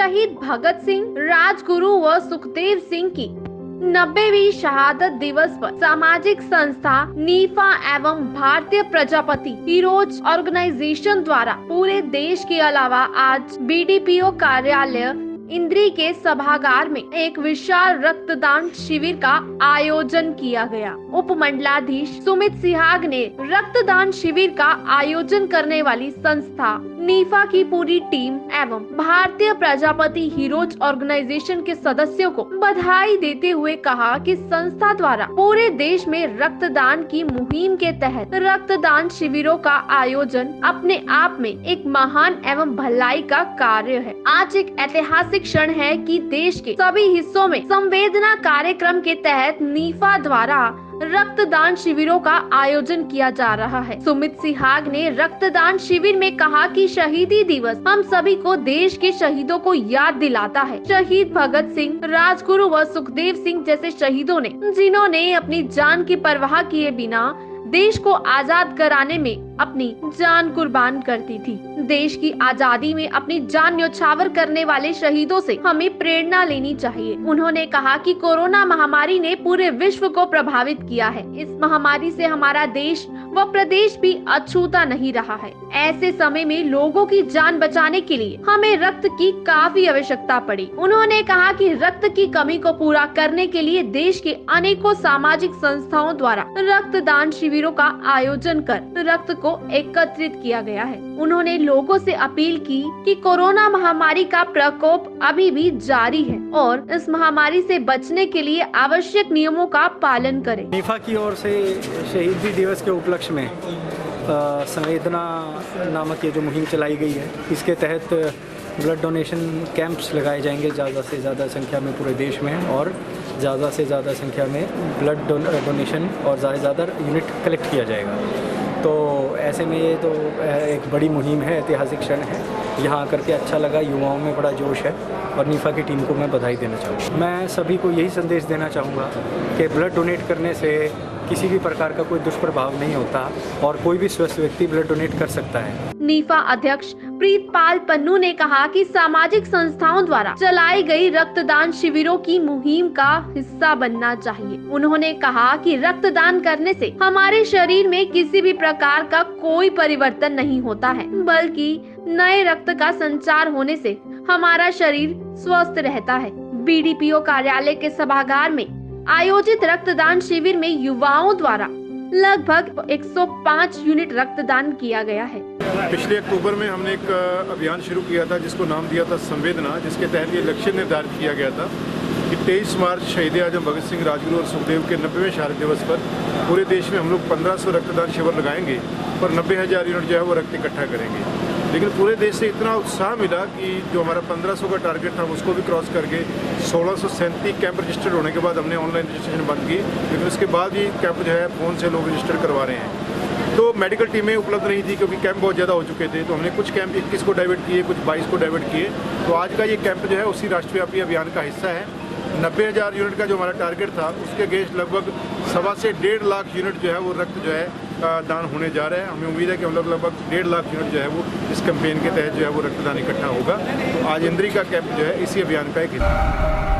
शहीद भगत सिंह, राजगुरु व सुखदेव सिंह की 90वीं शहादत दिवस पर सामाजिक संस्था नीफा एवं भारतीय प्रजापति हीरोज ऑर्गेनाइजेशन द्वारा पूरे देश के अलावा आज बीडीपीओ कार्यालय इंद्री के सभागार में एक विशाल रक्तदान शिविर का आयोजन किया गया। उपमंडलाधीश सुमित सिहाग ने रक्तदान शिविर का आयोजन करने वाली संस्था नीफा की पूरी टीम एवं भारतीय प्रजापति हीरोज ऑर्गेनाइजेशन के सदस्यों को बधाई देते हुए कहा कि संस्था द्वारा पूरे देश में रक्तदान की मुहिम के तहत रक्तदान शिविरों का आयोजन अपने आप में एक महान एवं भलाई का कार्य है। आज एक ऐतिहासिक क्षण है कि देश के सभी हिस्सों में संवेदना कार्यक्रम के तहत नीफा द्वारा रक्तदान शिविरों का आयोजन किया जा रहा है। सुमित सिहाग ने रक्तदान शिविर में कहा कि शहीदी दिवस हम सभी को देश के शहीदों को याद दिलाता है। शहीद भगत सिंह, राजगुरु व सुखदेव सिंह जैसे शहीदों ने, जिन्होंने अपनी जान की परवाह किए बिना देश को आजाद कराने में अपनी जान कुर्बान करती थी। देश की आजादी में अपनी जान न्यौछावर करने वाले शहीदों से हमें प्रेरणा लेनी चाहिए। उन्होंने कहा कि कोरोना महामारी ने पूरे विश्व को प्रभावित किया है। इस महामारी से हमारा देश व प्रदेश भी अछूता नहीं रहा है। ऐसे समय में लोगों की जान बचाने के लिए हमें रक्त की काफी आवश्यकता पड़ी। उन्होंने कहा कि रक्त की कमी को पूरा करने के लिए देश के अनेकों सामाजिक संस्थाओं द्वारा रक्तदान शिविरों का आयोजन कर रक्त को एकत्रित किया गया है। उन्होंने लोगों से अपील की कि कोरोना महामारी का प्रकोप अभी भी जारी है और इस महामारी से बचने के लिए आवश्यक नियमों का पालन करें। नीफा की ओर से शहीदी दिवस के उपलक्ष्य में संवेदना नामक ये जो मुहिम चलाई गई है, इसके तहत ब्लड डोनेशन कैंप्स लगाए जाएंगे ज़्यादा से ज़्यादा संख्या में पूरे देश में, और ज़्यादा से ज़्यादा संख्या में ब्लड डोनेशन और ज़्यादा से ज़्यादा यूनिट कलेक्ट किया जाएगा। तो ऐसे में ये तो एक बड़ी मुहिम है, ऐतिहासिक क्षण है। यहाँ आकर के अच्छा लगा, युवाओं में बड़ा जोश है और नीफा की टीम को मैं बधाई देना चाहूँगा। मैं सभी को यही संदेश देना चाहूँगा कि ब्लड डोनेट करने से किसी भी प्रकार का कोई दुष्प्रभाव नहीं होता और कोई भी स्वस्थ व्यक्ति ब्लड डोनेट कर सकता है। नीफा अध्यक्ष प्रीतपाल पन्नू ने कहा कि सामाजिक संस्थाओं द्वारा चलाई गई रक्तदान शिविरों की मुहिम का हिस्सा बनना चाहिए। उन्होंने कहा कि रक्तदान करने से हमारे शरीर में किसी भी प्रकार का कोई परिवर्तन नहीं होता है, बल्कि नए रक्त का संचार होने से हमारा शरीर स्वस्थ रहता है। बीडीपीओ कार्यालय के सभागार में आयोजित रक्तदान शिविर में युवाओं द्वारा लगभग 105 यूनिट रक्तदान किया गया है। पिछले अक्टूबर में हमने एक अभियान शुरू किया था जिसको नाम दिया था संवेदना, जिसके तहत ये लक्ष्य निर्धारित किया गया था कि 23 मार्च शहीद आजम भगत सिंह, राजगुरु और सुखदेव के 90वें शहादत दिवस पर पूरे देश में हम लोग 1500 रक्तदान शिविर लगाएंगे और 90,000 यूनिट जो है वो रक्त इकट्ठा करेंगे। लेकिन पूरे देश से इतना उत्साह मिला कि जो हमारा 1500 का टारगेट था उसको भी क्रॉस करके 1637 कैंप रजिस्टर्ड होने के बाद हमने ऑनलाइन रजिस्ट्रेशन बंद की, लेकिन उसके बाद भी कैंप जो है फ़ोन से लोग रजिस्टर करवा रहे हैं। तो मेडिकल टीमें उपलब्ध नहीं थी क्योंकि कैंप बहुत ज़्यादा हो चुके थे, तो हमने कुछ कैंप 21 को डाइवर्ट किए, कुछ 22 को डाइवर्ट किए। तो आज का ये कैंप जो है उसी राष्ट्रव्यापी अभियान का हिस्सा है। 90,000 यूनिट का जो हमारा टारगेट था उसके अगेंस्ट लगभग 1.25 से 1.5 लाख यूनिट जो है वो रक्त जो है दान होने जा रहा है। हमें उम्मीद है कि हम लोग लगभग 1.5 लाख यूनिट जो है वो इस कैंपेन के तहत जो है वो रक्तदान इकट्ठा होगा। तो आज इंद्री का कैंप जो है इसी अभियान का एक हिस्सा है।